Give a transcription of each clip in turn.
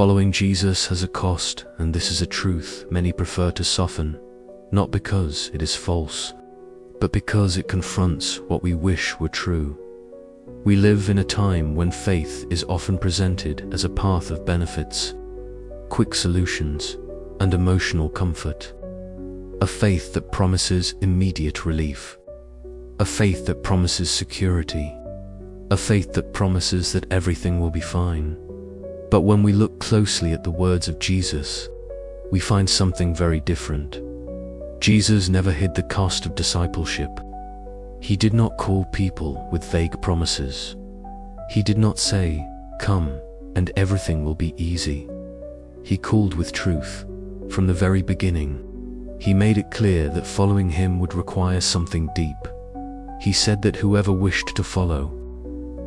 Following Jesus has a cost, and this is a truth many prefer to soften, not because it is false, but because it confronts what we wish were true. We live in a time when faith is often presented as a path of benefits, quick solutions, and emotional comfort. A faith that promises immediate relief. A faith that promises security. A faith that promises that everything will be fine. But when we look closely at the words of Jesus, we find something very different. Jesus never hid the cost of discipleship. He did not call people with vague promises. He did not say, "Come, and everything will be easy." He called with truth. From the very beginning, he made it clear that following him would require something deep. He said that whoever wished to follow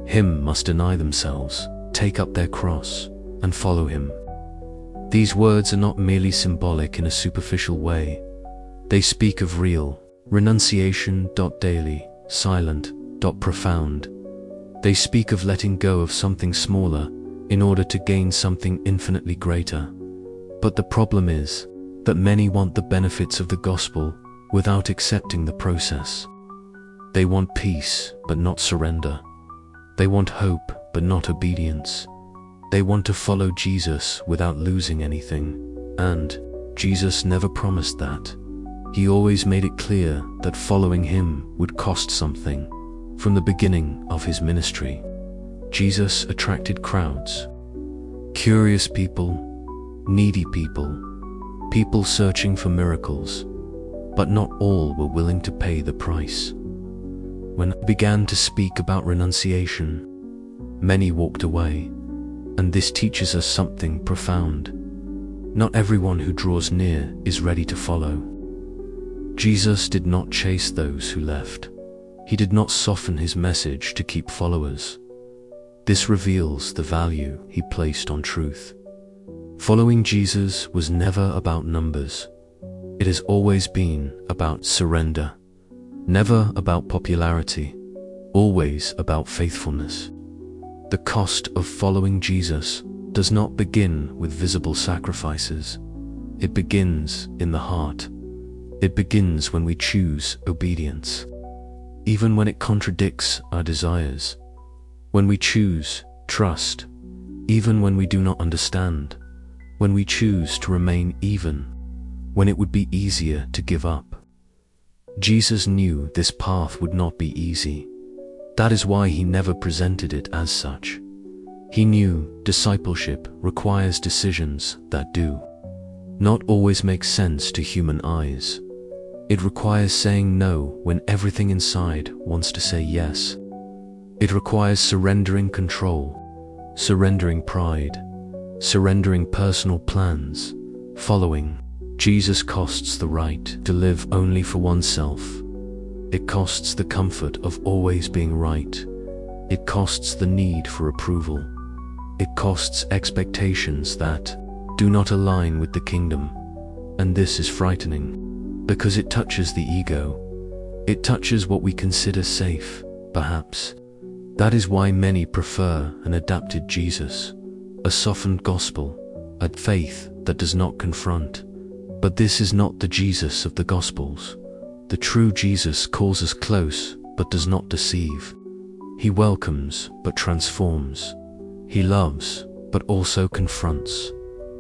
him must deny themselves, take up their cross, and follow him. These words are not merely symbolic in a superficial way. They speak of real renunciation. Daily, silent, profound. They speak of letting go of something smaller in order to gain something infinitely greater. But the problem is that many want the benefits of the gospel without accepting the process. They want peace, but not surrender. They want hope, but not obedience. They want to follow Jesus without losing anything. And Jesus never promised that. He always made it clear that following him would cost something. From the beginning of his ministry, Jesus attracted crowds. Curious people, needy people, people searching for miracles, but not all were willing to pay the price. When he began to speak about renunciation, many walked away, and this teaches us something profound. Not everyone who draws near is ready to follow. Jesus did not chase those who left. He did not soften his message to keep followers. This reveals the value he placed on truth. Following Jesus was never about numbers. It has always been about surrender. Never about popularity. Always about faithfulness. The cost of following Jesus does not begin with visible sacrifices. It begins in the heart. It begins when we choose obedience, even when it contradicts our desires. When we choose trust, even when we do not understand. When we choose to remain even, when it would be easier to give up. Jesus knew this path would not be easy. That is why he never presented it as such. He knew discipleship requires decisions that do not always make sense to human eyes. It requires saying no when everything inside wants to say yes. It requires surrendering control, surrendering pride, surrendering personal plans. Following Jesus costs the right to live only for oneself. It costs the comfort of always being right. It costs the need for approval. It costs expectations that do not align with the kingdom. And this is frightening, because it touches the ego. It touches what we consider safe, perhaps. That is why many prefer an adapted Jesus, a softened gospel, a faith that does not confront. But this is not the Jesus of the Gospels. The true Jesus calls us close, but does not deceive. He welcomes, but transforms. He loves, but also confronts.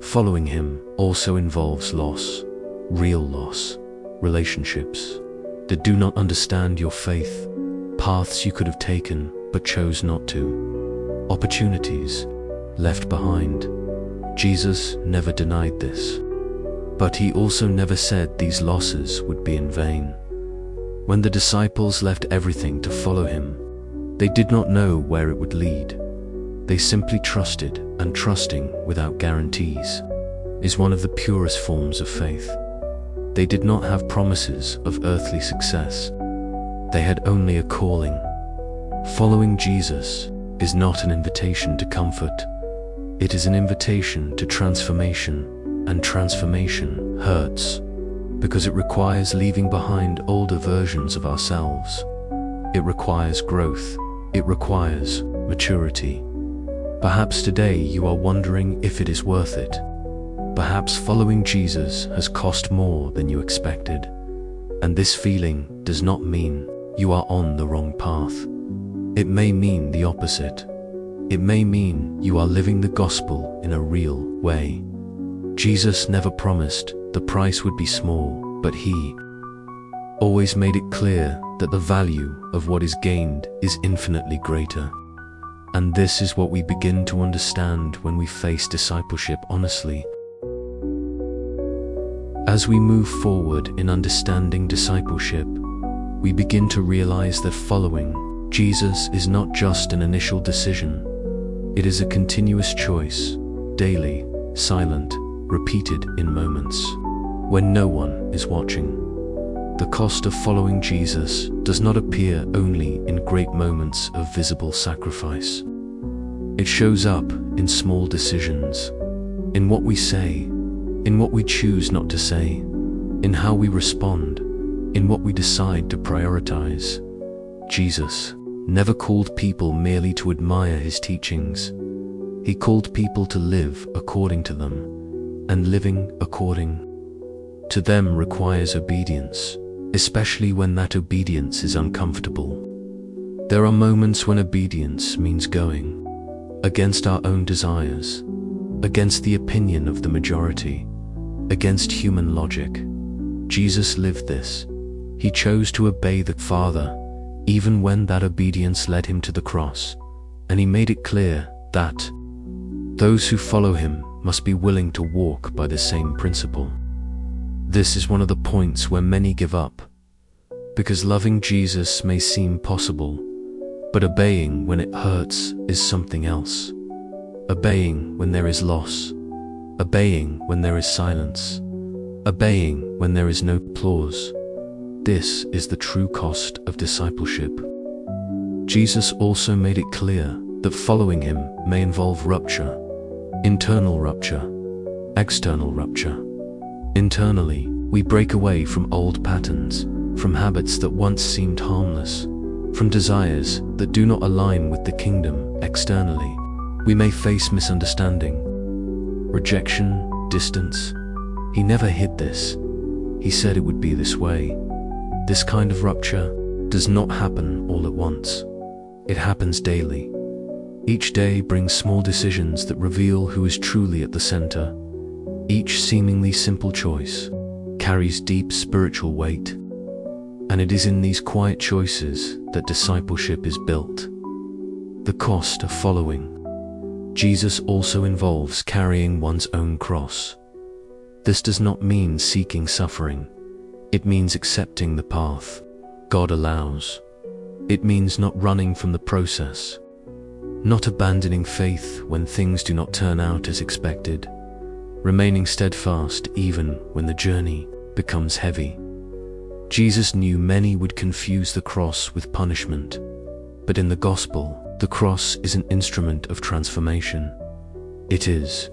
Following him also involves loss, real loss, relationships that do not understand your faith, paths you could have taken but chose not to, opportunities left behind. Jesus never denied this, but he also never said these losses would be in vain. When the disciples left everything to follow him, they did not know where it would lead. They simply trusted, and trusting without guarantees is one of the purest forms of faith. They did not have promises of earthly success. They had only a calling. Following Jesus is not an invitation to comfort. It is an invitation to transformation, and transformation hurts because it requires leaving behind older versions of ourselves. It requires growth. It requires maturity. Perhaps today you are wondering if it is worth it. Perhaps following Jesus has cost more than you expected. And this feeling does not mean you are on the wrong path. It may mean the opposite. It may mean you are living the gospel in a real way. Jesus never promised the price would be small, but he always made it clear that the value of what is gained is infinitely greater. And this is what we begin to understand when we face discipleship honestly. As we move forward in understanding discipleship, we begin to realize that following Jesus is not just an initial decision. It is a continuous choice, daily, silent, repeated in moments, when no one is watching. The cost of following Jesus does not appear only in great moments of visible sacrifice. It shows up in small decisions, in what we say, in what we choose not to say, in how we respond, in what we decide to prioritize. Jesus never called people merely to admire his teachings. He called people to live according to them, and living according to them requires obedience, especially when that obedience is uncomfortable. There are moments when obedience means going against our own desires, against the opinion of the majority, against human logic. Jesus lived this. He chose to obey the Father, even when that obedience led him to the cross, and he made it clear that those who follow him must be willing to walk by the same principle. This is one of the points where many give up, because loving Jesus may seem possible, but obeying when it hurts is something else. Obeying when there is loss, obeying when there is silence, obeying when there is no applause. This is the true cost of discipleship. Jesus also made it clear that following him may involve rupture, internal rupture, external rupture. Internally, we break away from old patterns, from habits that once seemed harmless, from desires that do not align with the kingdom. Externally, we may face misunderstanding, rejection, distance. He never hid this. He said it would be this way. This kind of rupture does not happen all at once. It happens daily. Each day brings small decisions that reveal who is truly at the center. Each seemingly simple choice carries deep spiritual weight. And it is in these quiet choices that discipleship is built. The cost of following Jesus also involves carrying one's own cross. This does not mean seeking suffering. It means accepting the path God allows. It means not running from the process, not abandoning faith when things do not turn out as expected, remaining steadfast even when the journey becomes heavy. Jesus knew many would confuse the cross with punishment, but in the gospel, the cross is an instrument of transformation. It is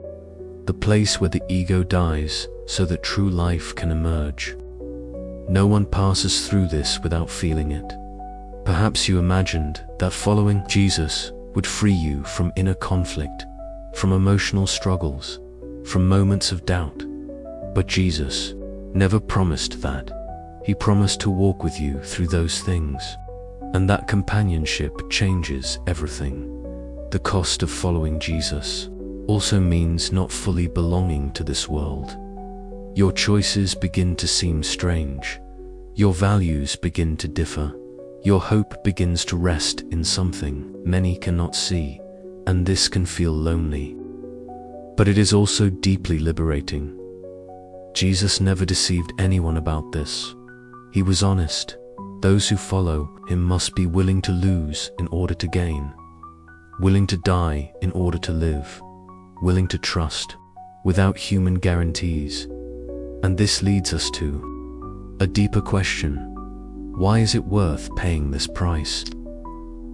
the place where the ego dies so that true life can emerge. No one passes through this without feeling it. Perhaps you imagined that following Jesus would free you from inner conflict, from emotional struggles, from moments of doubt. But Jesus never promised that. He promised to walk with you through those things, and that companionship changes everything. The cost of following Jesus also means not fully belonging to this world. Your choices begin to seem strange. Your values begin to differ. Your hope begins to rest in something many cannot see, and this can feel lonely. But it is also deeply liberating. Jesus never deceived anyone about this. He was honest. Those who follow him must be willing to lose in order to gain, willing to die in order to live, willing to trust without human guarantees. And this leads us to a deeper question. Why is it worth paying this price?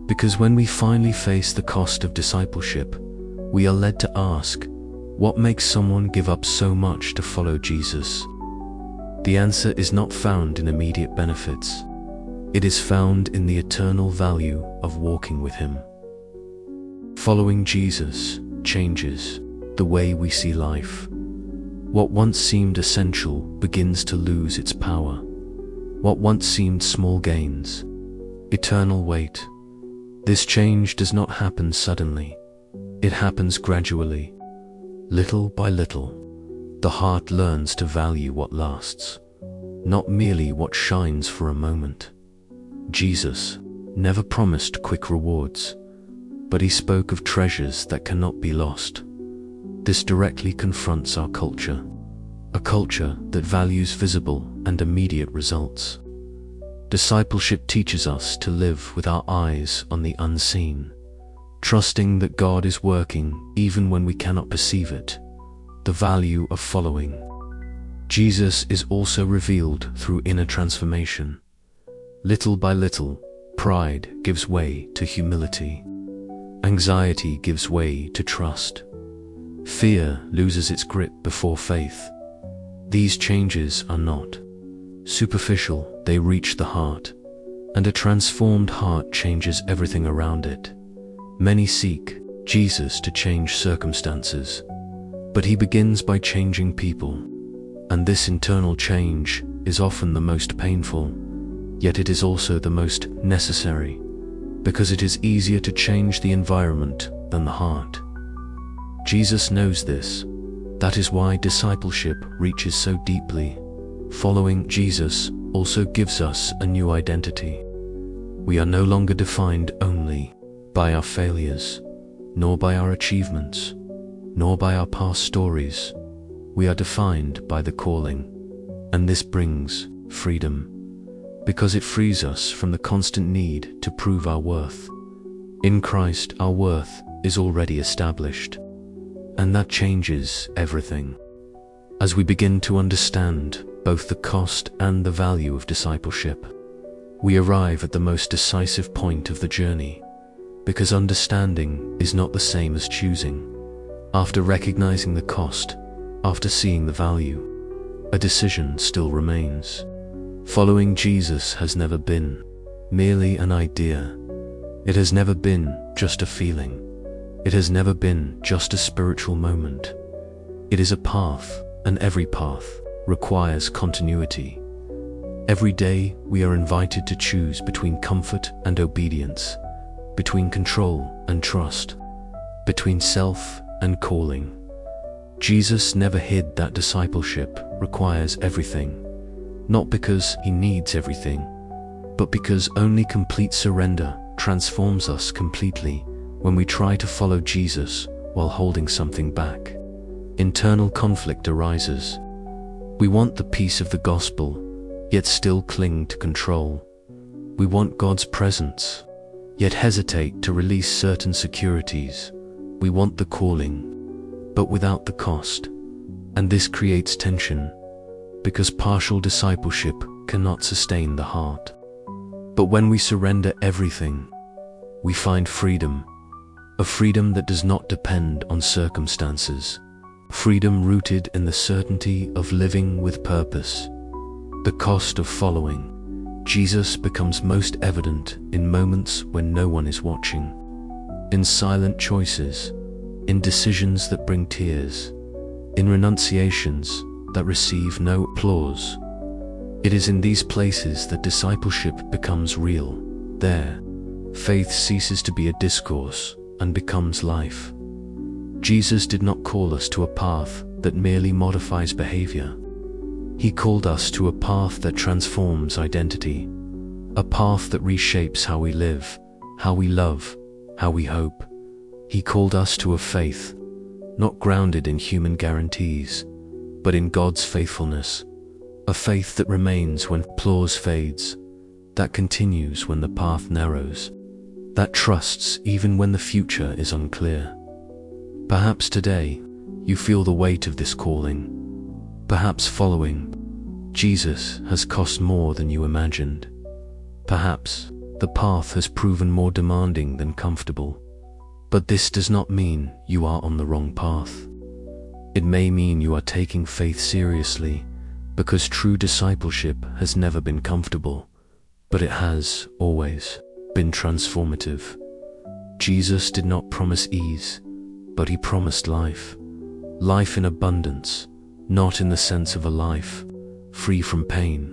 Because when we finally face the cost of discipleship, we are led to ask, what makes someone give up so much to follow Jesus? The answer is not found in immediate benefits. It is found in the eternal value of walking with him. Following Jesus changes the way we see life. What once seemed essential begins to lose its power. What once seemed small gains eternal weight. This change does not happen suddenly. It happens gradually. Little by little, the heart learns to value what lasts, not merely what shines for a moment. Jesus never promised quick rewards, but he spoke of treasures that cannot be lost. This directly confronts our culture, a culture that values visible and immediate results. Discipleship teaches us to live with our eyes on the unseen, trusting that God is working even when we cannot perceive it. The value of following Jesus is also revealed through inner transformation. Little by little, pride gives way to humility. Anxiety gives way to trust. Fear loses its grip before faith. These changes are not superficial, they reach the heart, and a transformed heart changes everything around it. Many seek Jesus to change circumstances, but he begins by changing people, and this internal change is often the most painful, yet it is also the most necessary, because it is easier to change the environment than the heart. Jesus knows this. That is why discipleship reaches so deeply. Following Jesus also gives us a new identity. We are no longer defined only by our failures, nor by our achievements, nor by our past stories. We are defined by the calling, and this brings freedom, because it frees us from the constant need to prove our worth. In Christ, our worth is already established, and that changes everything. As we begin to understand both the cost and the value of discipleship, we arrive at the most decisive point of the journey, because understanding is not the same as choosing. After recognizing the cost, after seeing the value, a decision still remains. Following Jesus has never been merely an idea. It has never been just a feeling. It has never been just a spiritual moment. It is a path, and every path requires continuity. Every day we are invited to choose between comfort and obedience, between control and trust, between self and calling. Jesus never hid that discipleship requires everything, not because he needs everything, but because only complete surrender transforms us completely. When we try to follow Jesus while holding something back, internal conflict arises. We want the peace of the gospel, yet still cling to control. We want God's presence, yet hesitate to release certain securities. We want the calling, but without the cost. And this creates tension, because partial discipleship cannot sustain the heart. But when we surrender everything, we find freedom, a freedom that does not depend on circumstances, freedom rooted in the certainty of living with purpose. The cost of following Jesus becomes most evident in moments when no one is watching, in silent choices, in decisions that bring tears, in renunciations that receive no applause. It is in these places that discipleship becomes real. There, faith ceases to be a discourse and becomes life. Jesus did not call us to a path that merely modifies behavior. He called us to a path that transforms identity, a path that reshapes how we live, how we love, how we hope. He called us to a faith, not grounded in human guarantees, but in God's faithfulness, a faith that remains when applause fades, that continues when the path narrows, that trusts even when the future is unclear. Perhaps today, you feel the weight of this calling. Perhaps following Jesus has cost more than you imagined. Perhaps the path has proven more demanding than comfortable. But this does not mean you are on the wrong path. It may mean you are taking faith seriously, because true discipleship has never been comfortable, but it has always been transformative. Jesus did not promise ease, but he promised life. Life in abundance, not in the sense of a life free from pain,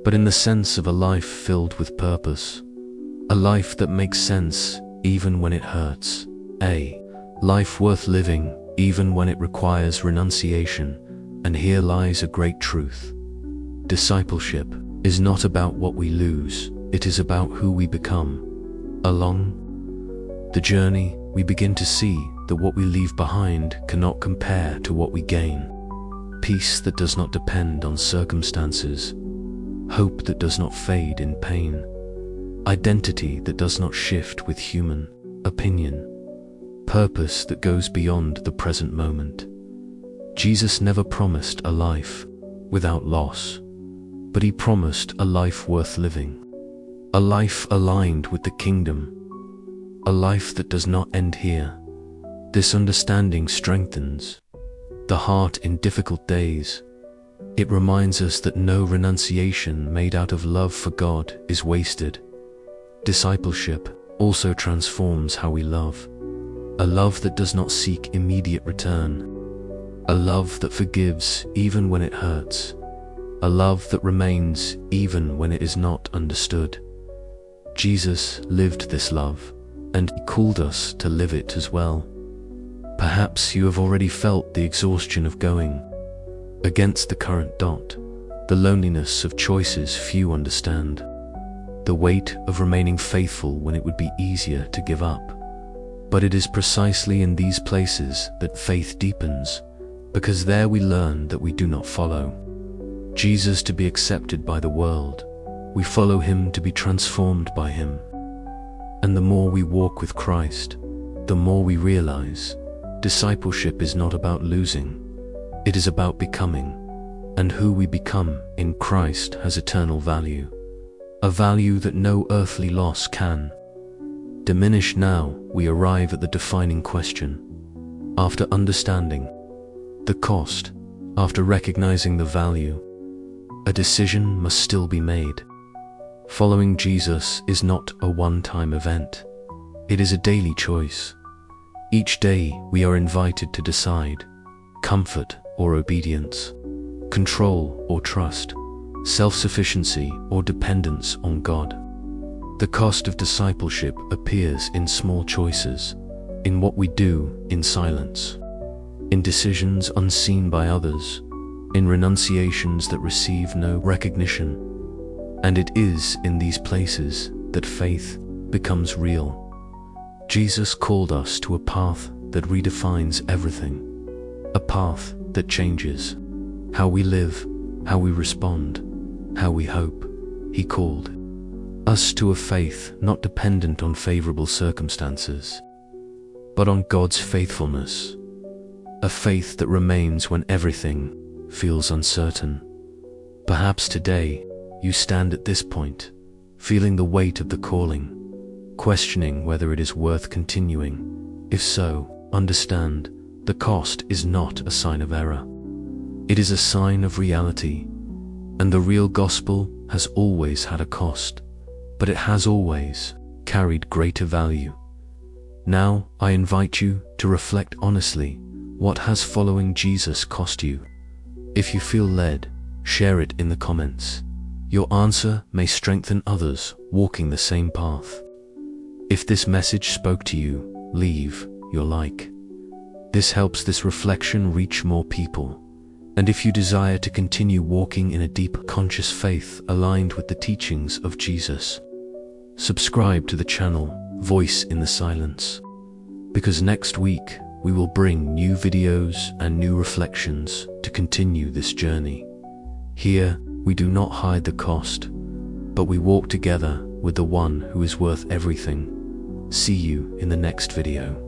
but in the sense of a life filled with purpose. A life that makes sense even when it hurts. A life worth living even when it requires renunciation. And here lies a great truth. Discipleship is not about what we lose, it is about who we become. Along the journey, we begin to see that what we leave behind cannot compare to what we gain. Peace that does not depend on circumstances, hope that does not fade in pain, identity that does not shift with human opinion, purpose that goes beyond the present moment. Jesus never promised a life without loss, but he promised a life worth living, a life aligned with the kingdom, a life that does not end here. This understanding strengthens the heart in difficult days. It reminds us that no renunciation made out of love for God is wasted. Discipleship also transforms how we love, a love that does not seek immediate return, a love that forgives even when it hurts, a love that remains even when it is not understood. Jesus lived this love, and he called us to live it as well. Perhaps you have already felt the exhaustion of going against the current, the loneliness of choices few understand, the weight of remaining faithful when it would be easier to give up. But it is precisely in these places that faith deepens, because there we learn that we do not follow Jesus to be accepted by the world. We follow him to be transformed by him. And the more we walk with Christ, the more we realize discipleship is not about losing, it is about becoming, and who we become in Christ has eternal value, a value that no earthly loss can diminish. Now we arrive at the defining question. After understanding the cost, after recognizing the value, a decision must still be made. Following Jesus is not a one-time event. It is a daily choice. Each day we are invited to decide comfort or obedience, control or trust, self-sufficiency or dependence on God. The cost of discipleship appears in small choices, in what we do in silence, in decisions unseen by others, in renunciations that receive no recognition. And it is in these places that faith becomes real. Jesus called us to a path that redefines everything, a path that changes how we live, how we respond, how we hope. He called us to a faith not dependent on favorable circumstances, but on God's faithfulness, a faith that remains when everything feels uncertain. Perhaps today you stand at this point, feeling the weight of the calling, questioning whether it is worth continuing. If so, understand, the cost is not a sign of error. It is a sign of reality, and the real gospel has always had a cost, but it has always carried greater value. Now I invite you to reflect honestly. What has following Jesus cost you? If you feel led, share it in the comments. Your answer may strengthen others walking the same path. If this message spoke to you, leave your like. This helps this reflection reach more people. And if you desire to continue walking in a deep, conscious faith aligned with the teachings of Jesus, subscribe to the channel Voice in the Silence, because next week we will bring new videos and new reflections to continue this journey. Here, we do not hide the cost, but we walk together with the one who is worth everything. See you in the next video.